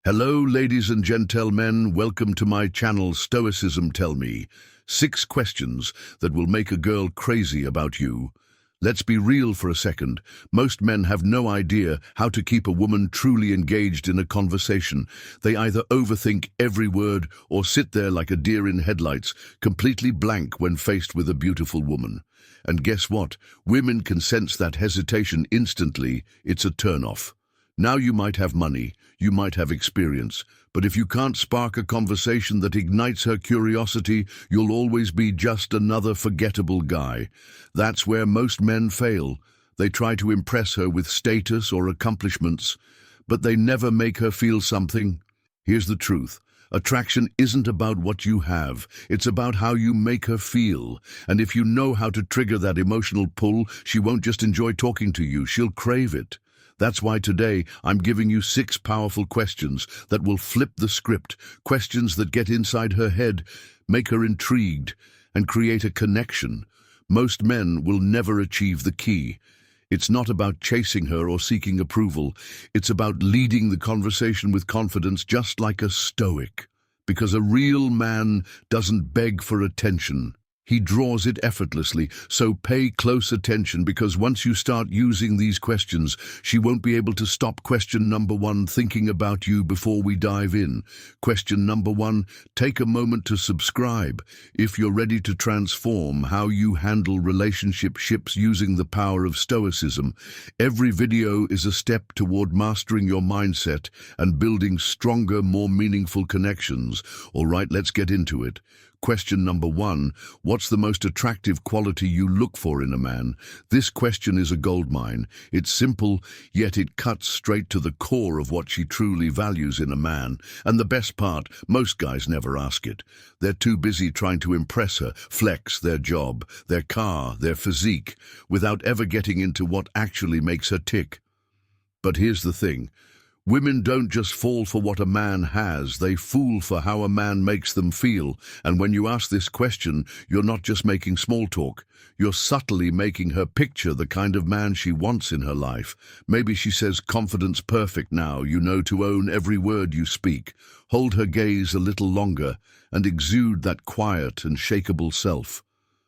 Hello, ladies and gentlemen. Welcome to my channel, Stoicism. Tell me 6 questions that will make a girl crazy about you. Let's be real for a second. Most men have no idea how to keep a woman truly engaged in a conversation. They either overthink every word or sit there like a deer in headlights, completely blank when faced with a beautiful woman. And guess what? Women can sense that hesitation instantly. It's a turn-off. Now you might have money, you might have experience, but if you can't spark a conversation that ignites her curiosity, you'll always be just another forgettable guy. That's where most men fail. They try to impress her with status or accomplishments, but they never make her feel something. Here's the truth. Attraction isn't about what you have, it's about how you make her feel. And if you know how to trigger that emotional pull, she won't just enjoy talking to you, she'll crave it. That's why today I'm giving you 6 powerful questions that will flip the script, questions that get inside her head, make her intrigued, and create a connection. Most men will never achieve the key. It's not about chasing her or seeking approval. It's about leading the conversation with confidence, just like a Stoic. Because a real man doesn't beg for attention. He draws it effortlessly, so pay close attention, because once you start using these questions, she won't be able to stop. Question number 1, thinking about you before we dive in. Question number 1, take a moment to subscribe. If you're ready to transform how you handle relationships using the power of Stoicism, every video is a step toward mastering your mindset and building stronger, more meaningful connections. All right, let's get into it. Question number 1, what's the most attractive quality you look for in a man? This question is a goldmine. It's simple, yet it cuts straight to the core of what she truly values in a man. And the best part, most guys never ask it. They're too busy trying to impress her, flex their job, their car, their physique, without ever getting into what actually makes her tick. But here's the thing. Women don't just fall for what a man has, they fall for how a man makes them feel. And when you ask this question, you're not just making small talk. You're subtly making her picture the kind of man she wants in her life. Maybe she says confidence perfect now, you know, to own every word you speak. Hold her gaze a little longer and exude that quiet and shakeable self.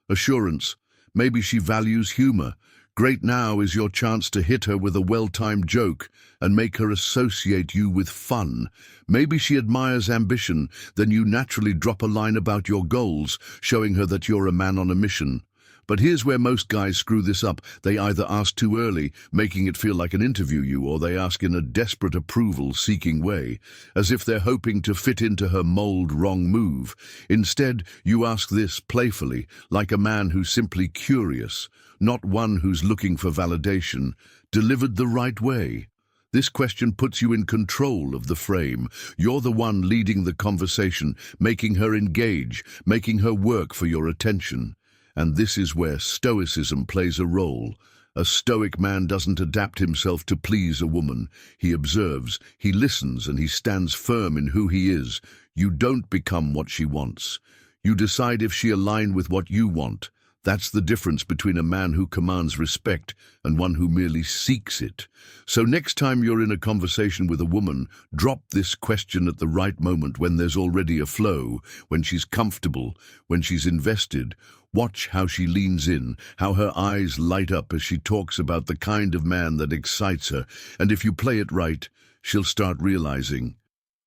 Assurance. Maybe she values humor. Great, now is your chance to hit her with a well-timed joke and make her associate you with fun. Maybe she admires ambition, then you naturally drop a line about your goals, showing her that you're a man on a mission. But here's where most guys screw this up. They either ask too early, making it feel like an interview, or they ask in a desperate approval-seeking way, as if they're hoping to fit into her mold. Wrong move. Instead, you ask this playfully, like a man who's simply curious, not one who's looking for validation, delivered the right way. This question puts you in control of the frame. You're the one leading the conversation, making her engage, making her work for your attention. And this is where Stoicism plays a role. A Stoic man doesn't adapt himself to please a woman. He observes, he listens, and he stands firm in who he is. You don't become what she wants. You decide if she aligns with what you want. That's the difference between a man who commands respect and one who merely seeks it. So next time you're in a conversation with a woman, drop this question at the right moment, when there's already a flow, when she's comfortable, when she's invested. Watch how she leans in, how her eyes light up as she talks about the kind of man that excites her. And if you play it right, she'll start realizing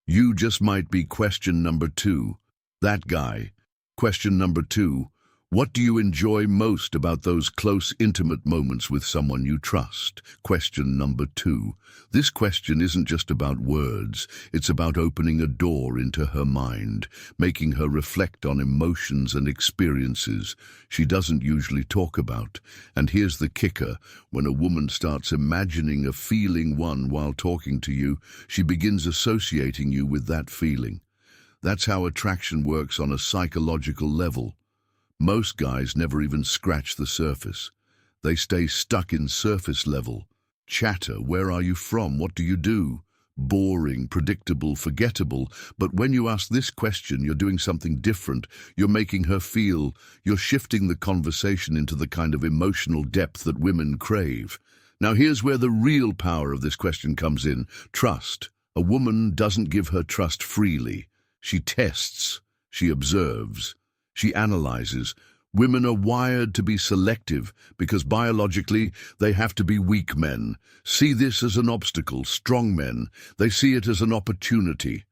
you just might be. Question number 2, that guy. Question number 2, what do you enjoy most about those close, intimate moments with someone you trust? Question number 2. This question isn't just about words. It's about opening a door into her mind, making her reflect on emotions and experiences she doesn't usually talk about. And here's the kicker. When a woman starts imagining a feeling one while talking to you, she begins associating you with that feeling. That's how attraction works on a psychological level. Most guys never even scratch the surface. They stay stuck in surface level. Chatter, where are you from? What do you do? Boring, predictable, forgettable. But when you ask this question, you're doing something different. You're making her feel. You're shifting the conversation into the kind of emotional depth that women crave. Now here's where the real power of this question comes in. Trust. A woman doesn't give her trust freely. She tests, she observes, she analyzes. Women are wired to be selective because biologically they have to be weak men. See this as an obstacle. Strong men, they see it as an opportunity.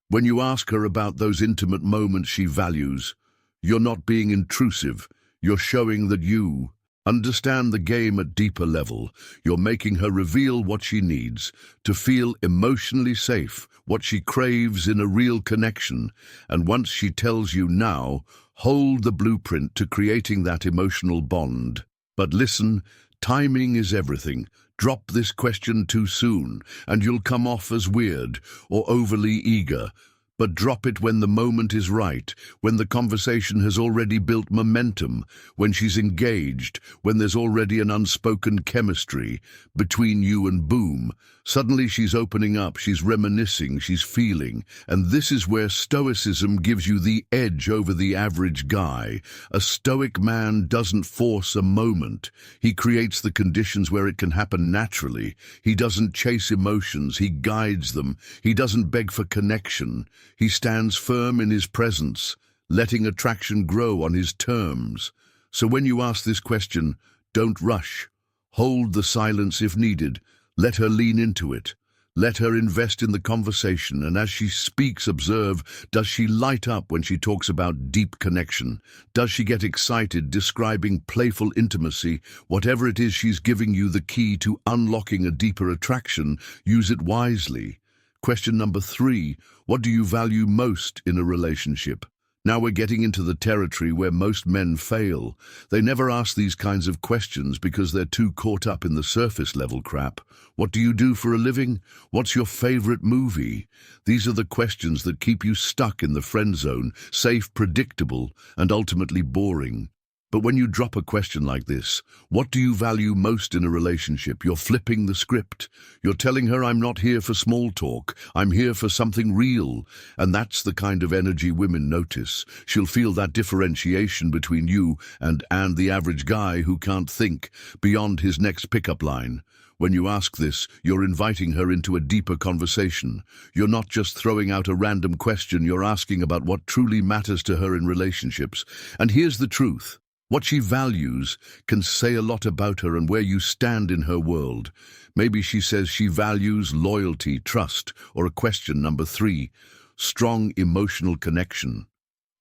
When you ask her about those intimate moments she values, you're not being intrusive. You're showing that you understand the game at deeper level. You're making her reveal what she needs to feel emotionally safe, what she craves in a real connection. And once she tells you now, hold the blueprint to creating that emotional bond. But listen, timing is everything. Drop this question too soon, and you'll come off as weird or overly eager. But drop it when the moment is right, when the conversation has already built momentum, when she's engaged, when there's already an unspoken chemistry between you and boom. Suddenly she's opening up, she's reminiscing, she's feeling. And this is where Stoicism gives you the edge over the average guy. A Stoic man doesn't force a moment. He creates the conditions where it can happen naturally. He doesn't chase emotions, he guides them. He doesn't beg for connection. He stands firm in his presence, letting attraction grow on his terms. So when you ask this question, don't rush. Hold the silence if needed. Let her lean into it. Let her invest in the conversation, and as she speaks, observe, does she light up when she talks about deep connection? Does she get excited, describing playful intimacy? Whatever it is she's giving you the key to unlocking a deeper attraction, use it wisely. Question number 3, what do you value most in a relationship? Now we're getting into the territory where most men fail. They never ask these kinds of questions because they're too caught up in the surface level crap. What do you do for a living? What's your favorite movie? These are the questions that keep you stuck in the friend zone, safe, predictable, and ultimately boring. But when you drop a question like this, what do you value most in a relationship? You're flipping the script. You're telling her, I'm not here for small talk. I'm here for something real. And that's the kind of energy women notice. She'll feel that differentiation between you and the average guy who can't think beyond his next pickup line. When you ask this, you're inviting her into a deeper conversation. You're not just throwing out a random question, you're asking about what truly matters to her in relationships. And here's the truth. What she values can say a lot about her and where you stand in her world. Maybe she says she values loyalty, trust, or a question number 3, strong emotional connection.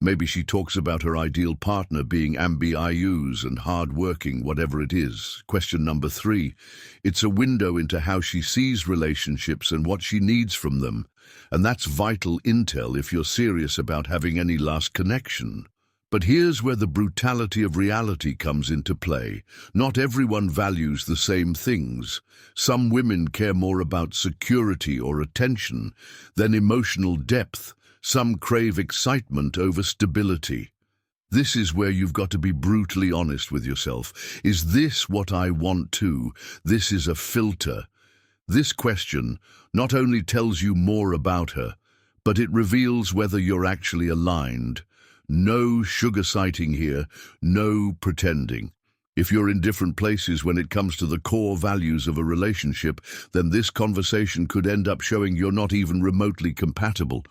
Maybe she talks about her ideal partner being ambitious and hard-working, whatever it is. Question number 3, it's a window into how she sees relationships and what she needs from them. And that's vital intel if you're serious about having any last connection. But here's where the brutality of reality comes into play. Not everyone values the same things. Some women care more about security or attention than emotional depth. Some crave excitement over stability. This is where you've got to be brutally honest with yourself. Is this what I want too? This is a filter. This question not only tells you more about her, but it reveals whether you're actually aligned. No sugar-sighting here, no pretending. If you're in different places when it comes to the core values of a relationship, then this conversation could end up showing you're not even remotely compatible.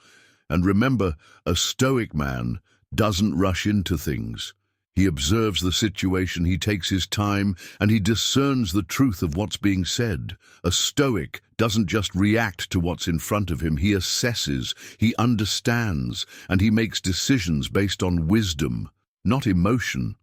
And remember, a Stoic man doesn't rush into things. He observes the situation, he takes his time, and he discerns the truth of what's being said. A Stoic doesn't just react to what's in front of him, he assesses, he understands, and he makes decisions based on wisdom, not emotion.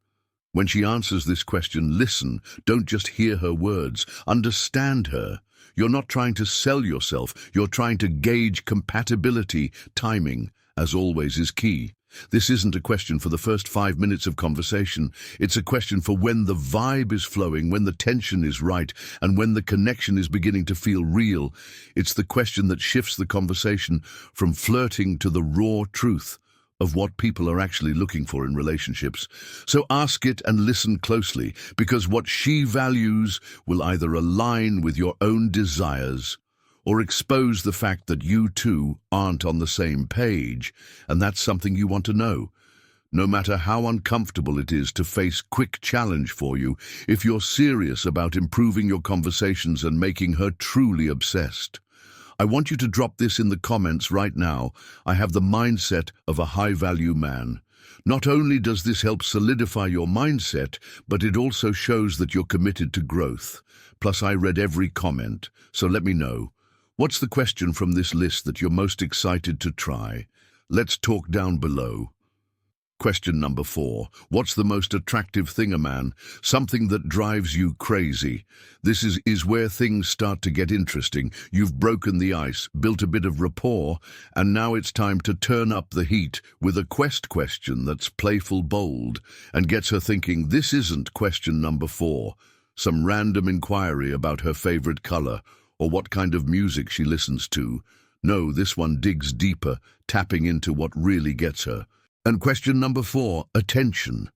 When she answers this question, listen, don't just hear her words, understand her. You're not trying to sell yourself, you're trying to gauge compatibility. Timing, as always, is key. This isn't a question for the first 5 minutes of conversation. It's a question for when the vibe is flowing, when the tension is right, and when the connection is beginning to feel real. It's the question that shifts the conversation from flirting to the raw truth of what people are actually looking for in relationships. So ask it and listen closely, because what she values will either align with your own desires or expose the fact that you two aren't on the same page, and that's something you want to know. No matter how uncomfortable it is to face quick challenge for you, if you're serious about improving your conversations and making her truly obsessed. I want you to drop this in the comments right now. I have the mindset of a high-value man. Not only does this help solidify your mindset, but it also shows that you're committed to growth. Plus, I read every comment, so let me know. What's the question from this list that you're most excited to try? Let's talk down below. Question number 4. What's the most attractive thing a man? Something that drives you crazy. This is where things start to get interesting. You've broken the ice, built a bit of rapport, and now it's time to turn up the heat with a question that's playful, bold, and gets her thinking. This isn't question number 4. Some random inquiry about her favorite color or what kind of music she listens to. No, this one digs deeper, tapping into what really gets her. And question number 4, attention.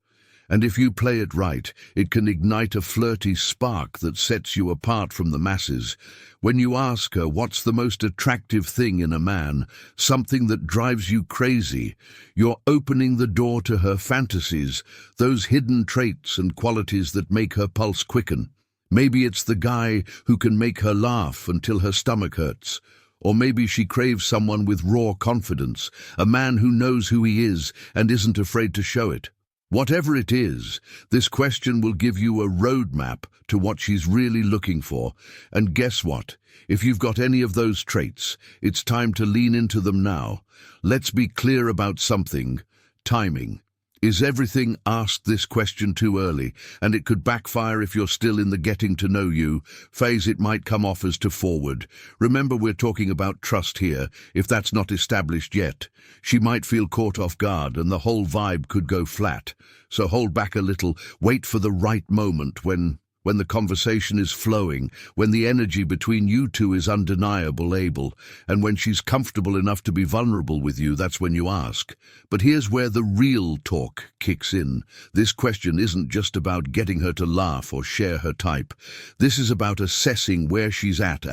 And if you play it right, it can ignite a flirty spark that sets you apart from the masses. When you ask her what's the most attractive thing in a man, something that drives you crazy, you're opening the door to her fantasies, those hidden traits and qualities that make her pulse quicken. Maybe it's the guy who can make her laugh until her stomach hurts. Or maybe she craves someone with raw confidence, a man who knows who he is and isn't afraid to show it. Whatever it is, this question will give you a roadmap to what she's really looking for. And guess what? If you've got any of those traits, it's time to lean into them now. Let's be clear about something. Timing. Is everything asked this question too early, and it could backfire if you're still in the getting to know you phase? It might come off as too forward. Remember, we're talking about trust here. If that's not established yet, she might feel caught off guard and the whole vibe could go flat. So hold back a little, wait for the right moment when the conversation is flowing, when the energy between you two is undeniable, and when she's comfortable enough to be vulnerable with you. That's when you ask. But here's where the real talk kicks in. This question isn't just about getting her to laugh or share her type. This is about assessing where she's at,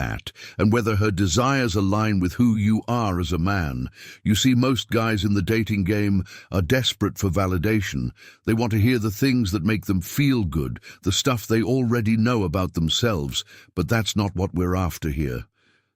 and whether her desires align with who you are as a man. You see, most guys in the dating game are desperate for validation. They want to hear the things that make them feel good, the stuff they already know about themselves, but that's not what we're after here.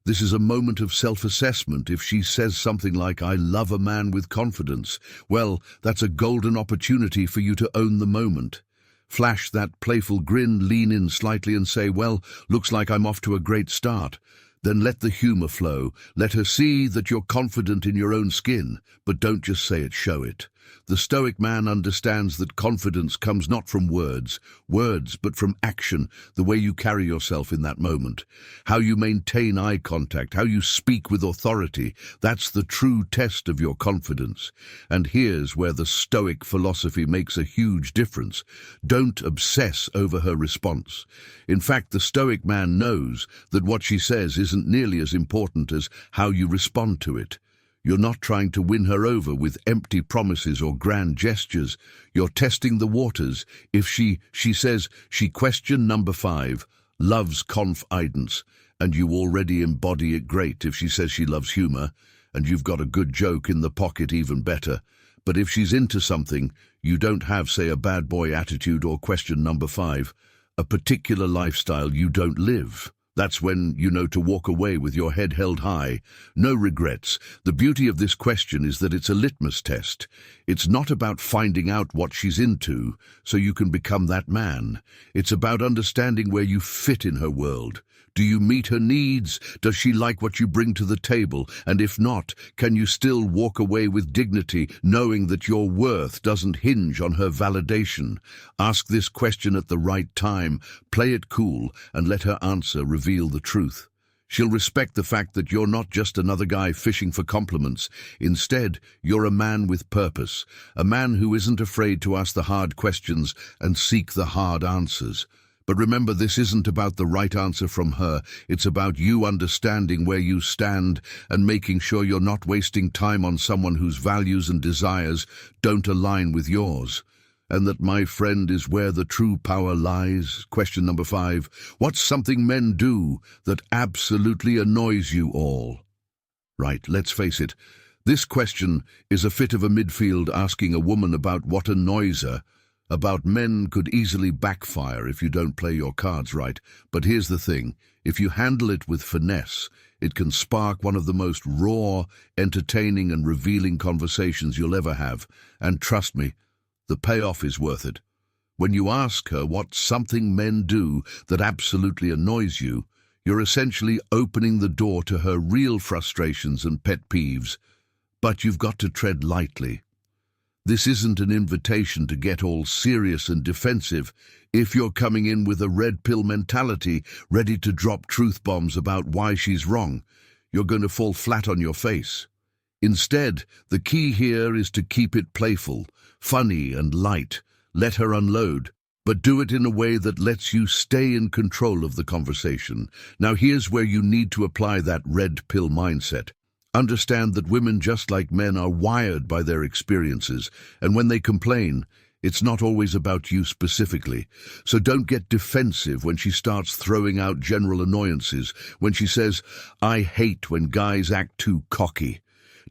This is a moment of self-assessment. If she says something like, "I love a man with confidence," well, that's a golden opportunity for you to own the moment. Flash that playful grin, lean in slightly and say, "Well, looks like I'm off to a great start." Then let the humor flow. Let her see that you're confident in your own skin, but don't just say it, show it. The Stoic man understands that confidence comes not from words, but from action, the way you carry yourself in that moment. How you maintain eye contact, how you speak with authority, that's the true test of your confidence. And here's where the Stoic philosophy makes a huge difference. Don't obsess over her response. In fact, the Stoic man knows that what she says isn't nearly as important as how you respond to it. You're not trying to win her over with empty promises or grand gestures. You're testing the waters. If she says she question number 5, loves confidence, and you already embody it, great. If she says she loves humor, and you've got a good joke in the pocket, even better. But if she's into something, you don't have, say, a bad boy attitude, or question number 5, a particular lifestyle you don't live. That's when you know to walk away with your head held high. No regrets. The beauty of this question is that it's a litmus test. It's not about finding out what she's into so you can become that man. It's about understanding where you fit in her world. Do you meet her needs? Does she like what you bring to the table? And if not, can you still walk away with dignity, knowing that your worth doesn't hinge on her validation? Ask this question at the right time, play it cool, and let her answer reveal the truth. She'll respect the fact that you're not just another guy fishing for compliments. Instead, you're a man with purpose, a man who isn't afraid to ask the hard questions and seek the hard answers. But remember, this isn't about the right answer from her. It's about you understanding where you stand and making sure you're not wasting time on someone whose values and desires don't align with yours. And that, my friend, is where the true power lies. Question number 5. What's something men do that absolutely annoys you all? Right, let's face it. This question is a fit of a midfield asking a woman about what annoys her. about men could easily backfire if you don't play your cards right, but here's the thing, if you handle it with finesse, it can spark one of the most raw, entertaining and revealing conversations you'll ever have, and trust me, the payoff is worth it. When you ask her what's something men do that absolutely annoys you, you're essentially opening the door to her real frustrations and pet peeves. But you've got to tread lightly. This isn't an invitation to get all serious and defensive. If you're coming in with a red pill mentality, ready to drop truth bombs about why she's wrong, you're going to fall flat on your face. Instead, the key here is to keep it playful, funny and light. Let her unload, but do it in a way that lets you stay in control of the conversation. Now here's where you need to apply that red pill mindset. Understand that women, just like men, are wired by their experiences, and when they complain, it's not always about you specifically. So don't get defensive when she starts throwing out general annoyances, when she says, "I hate when guys act too cocky."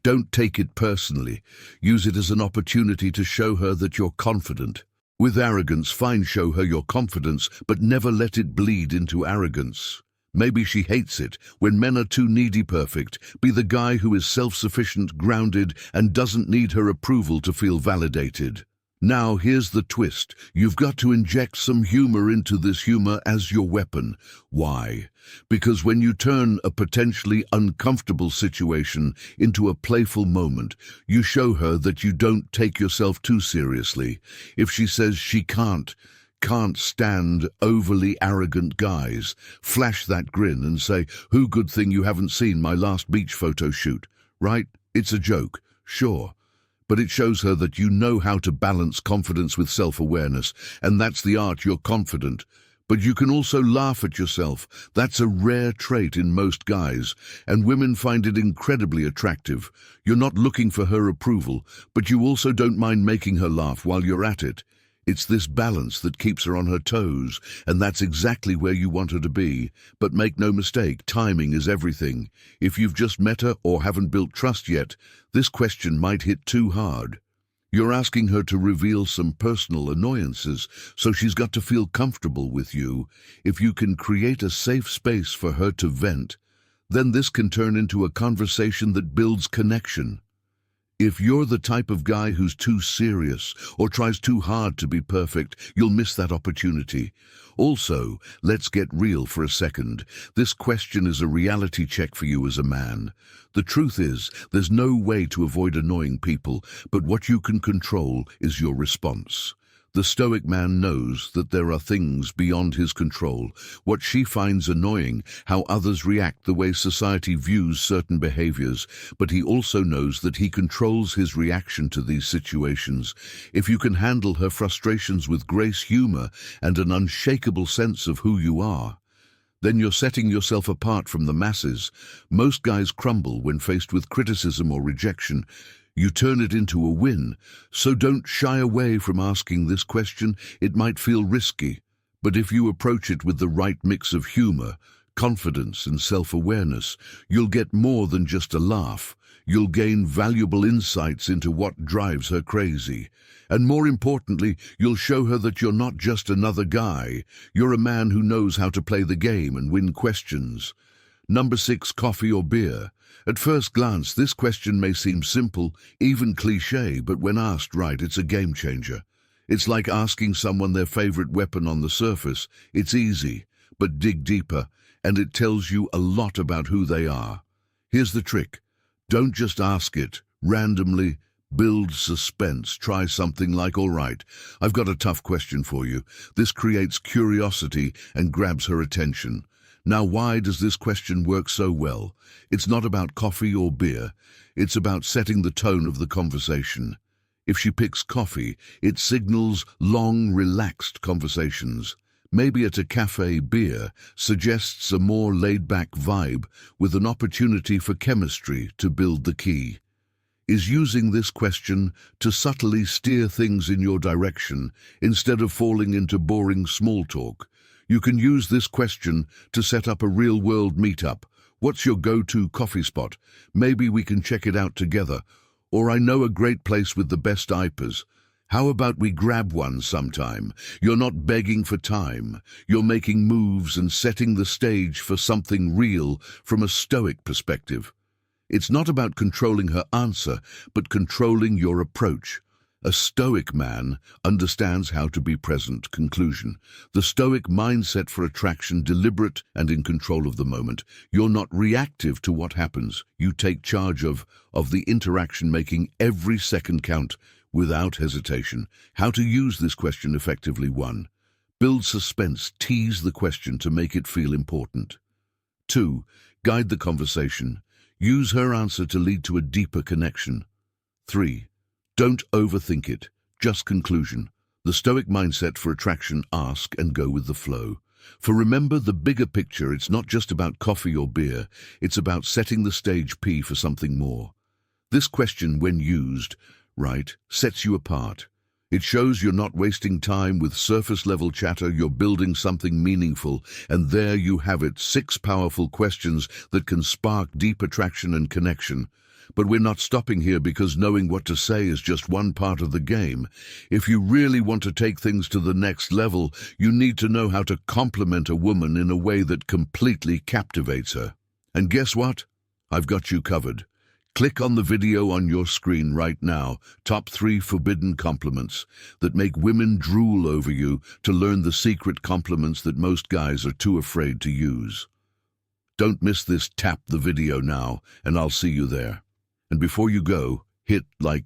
Don't take it personally. Use it as an opportunity to show her that you're confident. With arrogance, fine, show her your confidence, but never let it bleed into arrogance. Maybe she hates it when men are too needy. Perfect. Be the guy who is self-sufficient, grounded, and doesn't need her approval to feel validated. Now here's the twist. You've got to inject some humor into this, humor as your weapon. Why? Because when you turn a potentially uncomfortable situation into a playful moment, you show her that you don't take yourself too seriously. If she says she can't stand overly arrogant guys, flash that grin and say, "Who good thing you haven't seen my last beach photo shoot, right?" It's a joke, sure, but it shows her that you know how to balance confidence with self-awareness, and that's the art. You're confident, but you can also laugh at yourself. That's a rare trait in most guys, and women find it incredibly attractive. You're not looking for her approval, but you also don't mind making her laugh while you're at it. It's this balance that keeps her on her toes, and that's exactly where you want her to be. But make no mistake, timing is everything. If you've just met her or haven't built trust yet, this question might hit too hard. You're asking her to reveal some personal annoyances, so she's got to feel comfortable with you. If you can create a safe space for her to vent, then this can turn into a conversation that builds connection. If you're the type of guy who's too serious or tries too hard to be perfect, you'll miss that opportunity. Also, let's get real for a second. This question is a reality check for you as a man. The truth is, there's no way to avoid annoying people, but what you can control is your response. The Stoic man knows that there are things beyond his control. What she finds annoying, how others react, the way society views certain behaviors, but he also knows that he controls his reaction to these situations. If you can handle her frustrations with grace, humor, and an unshakable sense of who you are, then you're setting yourself apart from the masses. Most guys crumble when faced with criticism or rejection. You turn it into a win, so don't shy away from asking this question. It might feel risky, but if you approach it with the right mix of humor, confidence and self-awareness, you'll get more than just a laugh. You'll gain valuable insights into what drives her crazy. And more importantly, you'll show her that you're not just another guy. You're a man who knows how to play the game and win questions. Number 6, coffee or beer? At first glance, this question may seem simple, even cliché, but when asked right, it's a game changer. It's like asking someone their favorite weapon. On the surface, it's easy, but dig deeper, and it tells you a lot about who they are. Here's the trick. Don't just ask it randomly. Build suspense. Try something like, "All right, I've got a tough question for you." This creates curiosity and grabs her attention. Now, why does this question work so well? It's not about coffee or beer. It's about setting the tone of the conversation. If she picks coffee, it signals long, relaxed conversations. Maybe at a cafe, beer suggests a more laid-back vibe with an opportunity for chemistry to build. The key is using this question to subtly steer things in your direction instead of falling into boring small talk. You can use this question to set up a real-world meetup. "What's your go-to coffee spot? Maybe we can check it out together." Or, "I know a great place with the best IPAs." How about we grab one sometime? You're not begging for time. You're making moves and setting the stage for something real from a Stoic perspective. It's not about controlling her answer, but controlling your approach. A Stoic man understands how to be present. Conclusion. The Stoic mindset for attraction, deliberate and in control of the moment. You're not reactive to what happens. You take charge of the interaction, making every second count without hesitation. How to use this question effectively. 1. Build suspense. Tease the question to make it feel important. 2. Guide the conversation. Use her answer to lead to a deeper connection. 3. Don't overthink it. Just conclusion. The Stoic mindset for attraction: ask and go with the flow. For remember the bigger picture, it's not just about coffee or beer, it's about setting the stage for something more. This question, when used right, sets you apart. It shows you're not wasting time with surface-level chatter, you're building something meaningful, and there you have it, 6 powerful questions that can spark deep attraction and connection. But we're not stopping here, because knowing what to say is just one part of the game. If you really want to take things to the next level, you need to know how to compliment a woman in a way that completely captivates her. And guess what? I've got you covered. Click on the video on your screen right now, top 3 forbidden compliments that make women drool over you, to learn the secret compliments that most guys are too afraid to use. Don't miss this. Tap the video now, and I'll see you there. And before you go, hit like,